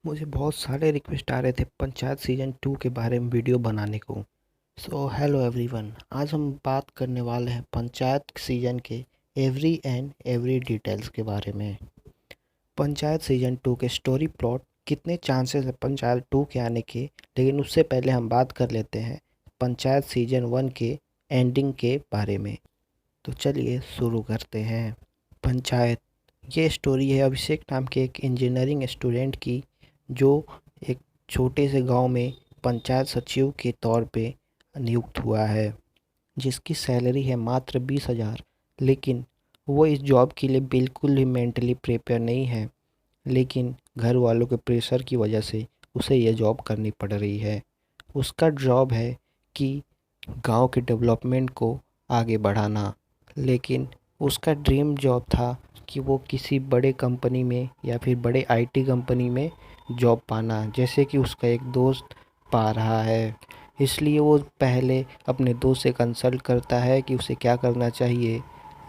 मुझे बहुत सारे रिक्वेस्ट आ रहे थे पंचायत सीजन 2 के बारे में वीडियो बनाने को। सो हेलो एवरीवन, आज हम बात करने वाले हैं पंचायत सीजन के एवरी एंड एवरी डिटेल्स के बारे में। पंचायत सीजन 2 के स्टोरी प्लॉट, कितने चांसेस है पंचायत 2 के आने के, लेकिन उससे पहले हम बात कर लेते हैं पंचायत सीजन 1 के एंडिंग के बारे में। तो चलिए शुरू करते हैं। पंचायत, ये स्टोरी है अभिषेक नाम के एक इंजीनियरिंग स्टूडेंट की, जो एक छोटे से गांव में पंचायत सचिव के तौर पे नियुक्त हुआ है, जिसकी सैलरी है मात्र 20,000। लेकिन वो इस जॉब के लिए बिल्कुल ही मेंटली प्रिपेयर नहीं है, लेकिन घर वालों के प्रेशर की वजह से उसे यह जॉब करनी पड़ रही है। उसका जॉब है कि गांव के डेवलपमेंट को आगे बढ़ाना, लेकिन उसका ड्रीम जॉब था कि वो किसी बड़े कंपनी में या फिर बड़े आईटी कंपनी में जॉब पाना, जैसे कि उसका एक दोस्त पा रहा है। इसलिए वो पहले अपने दोस्त से कंसल्ट करता है कि उसे क्या करना चाहिए।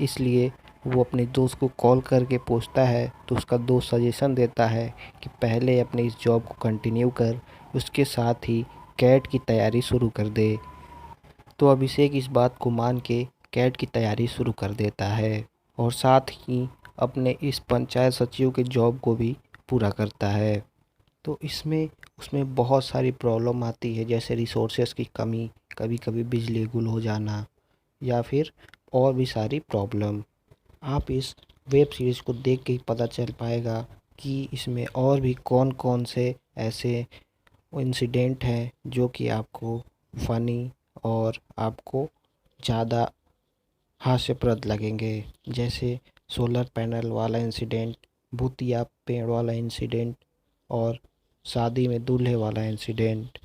इसलिए वो अपने दोस्त को कॉल करके पूछता है, तो उसका दोस्त सजेशन देता है कि पहले अपने इस जॉब को कंटिन्यू कर, उसके साथ ही कैट की तैयारी शुरू कर दे। तो अभिषेक इस बात को मान के कैट की तैयारी शुरू कर देता है और साथ ही अपने इस पंचायत सचिव के जॉब को भी पूरा करता है। तो इसमें उसमें बहुत सारी प्रॉब्लम आती है, जैसे रिसोर्सेज की कमी, कभी कभी बिजली गुल हो जाना, या फिर और भी सारी प्रॉब्लम। आप इस वेब सीरीज़ को देख के ही पता चल पाएगा कि इसमें और भी कौन कौन से ऐसे इंसिडेंट हैं जो कि आपको फ़नी और आपको ज़्यादा हास्यप्रद लगेंगे। जैसे सोलर पैनल वाला इंसिडेंट, भूतिया पेड़ वाला इंसिडेंट, और शादी में दूल्हे वाला इंसिडेंट।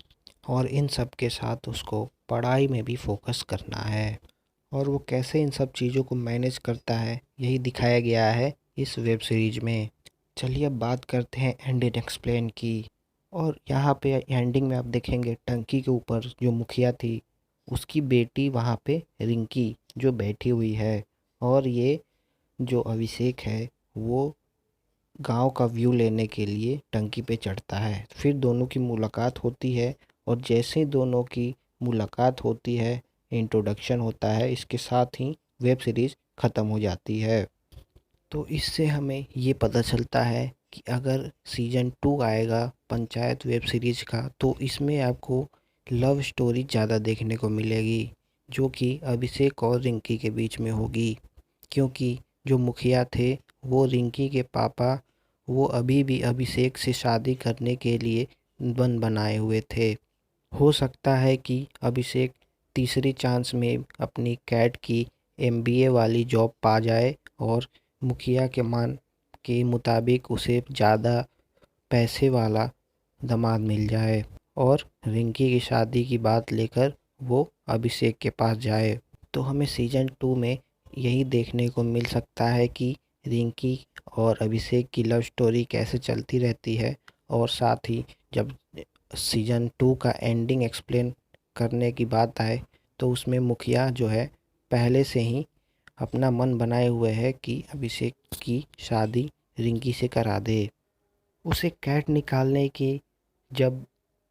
और इन सब के साथ उसको पढ़ाई में भी फोकस करना है, और वो कैसे इन सब चीज़ों को मैनेज करता है यही दिखाया गया है इस वेब सीरीज में। चलिए अब बात करते हैं एंड एक्सप्लेन की। और यहाँ पे एंडिंग में आप देखेंगे टंकी के ऊपर जो मुखिया थी, उसकी बेटी वहाँ पे रिंकी जो बैठी हुई है, और ये जो अभिषेक है वो गांव का व्यू लेने के लिए टंकी पे चढ़ता है। फिर दोनों की मुलाकात होती है, और जैसे ही दोनों की मुलाकात होती है, इंट्रोडक्शन होता है, इसके साथ ही वेब सीरीज़ ख़त्म हो जाती है। तो इससे हमें ये पता चलता है कि अगर सीज़न 2 आएगा पंचायत वेब सीरीज़ का, तो इसमें आपको लव स्टोरी ज़्यादा देखने को मिलेगी, जो कि अभिषेक और रिंकी के बीच में होगी। क्योंकि जो मुखिया थे वो रिंकी के पापा, वो अभी भी अभिषेक से शादी करने के लिए बन बनाए हुए थे। हो सकता है कि अभिषेक तीसरी चांस में अपनी कैट की एमबीए वाली जॉब पा जाए, और मुखिया के मान के मुताबिक उसे ज़्यादा पैसे वाला दामाद मिल जाए, और रिंकी की शादी की बात लेकर वो अभिषेक के पास जाए। तो हमें सीजन 2 में यही देखने को मिल सकता है कि रिंकी और अभिषेक की लव स्टोरी कैसे चलती रहती है। और साथ ही जब सीजन 2 का एंडिंग एक्सप्लेन करने की बात आए, तो उसमें मुखिया जो है पहले से ही अपना मन बनाए हुए है कि अभिषेक की शादी रिंकी से करा दे। उसे कैट निकालने की जब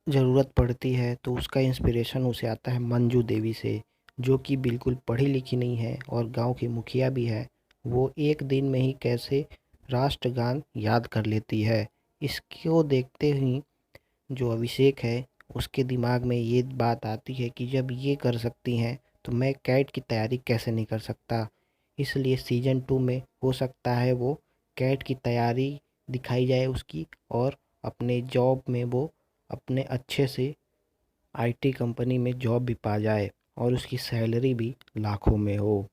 ज़रूरत पड़ती है, तो उसका इंस्पिरेशन उसे आता है मंजू देवी से, जो कि बिल्कुल पढ़ी लिखी नहीं है और गांव की मुखिया भी है। वो एक दिन में ही कैसे राष्ट्रगान याद कर लेती है। इसको देखते ही जो अभिषेक है, उसके दिमाग में ये बात आती है कि जब ये कर सकती हैं, तो मैं कैट की तैयारी कैसे नहीं कर सकता। इसलिए सीजन 2 में हो सकता है वो कैट की तैयारी दिखाई जाए उसकी, और अपने जॉब में वो अपने अच्छे से आईटी कंपनी में जॉब भी पा जाए, और उसकी सैलरी भी लाखों में हो।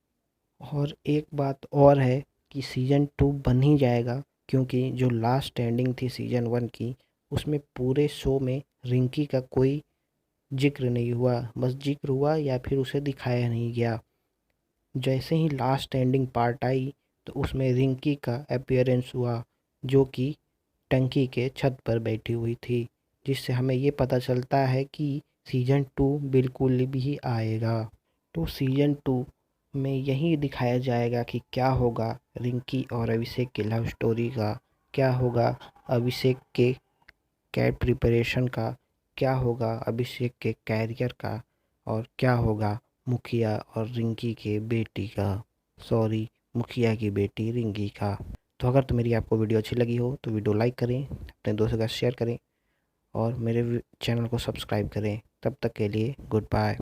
और एक बात और है कि सीजन 2 बन ही जाएगा, क्योंकि जो लास्ट एंडिंग थी सीजन 1 की, उसमें पूरे शो में रिंकी का कोई जिक्र नहीं हुआ। बस जिक्र हुआ या फिर उसे दिखाया नहीं गया। जैसे ही लास्ट एंडिंग पार्ट आई, तो उसमें रिंकी का अपीयरेंस हुआ, जो कि टंकी के छत पर बैठी हुई थी, जिससे हमें ये पता चलता है कि सीजन 2 बिल्कुल भी आएगा। तो सीजन 2 में यही दिखाया जाएगा कि क्या होगा रिंकी और अभिषेक की लव स्टोरी का, क्या होगा अभिषेक के कैट प्रिपरेशन का, क्या होगा अभिषेक के कैरियर का, और क्या होगा मुखिया और रिंकी के बेटी का, सॉरी मुखिया की बेटी रिंकी का। तो अगर तो मेरी आपको वीडियो अच्छी लगी हो तो वीडियो लाइक करें, अपने दोस्तों का शेयर करें और मेरे चैनल को सब्सक्राइब करें। तब तक के लिए गुड बाय।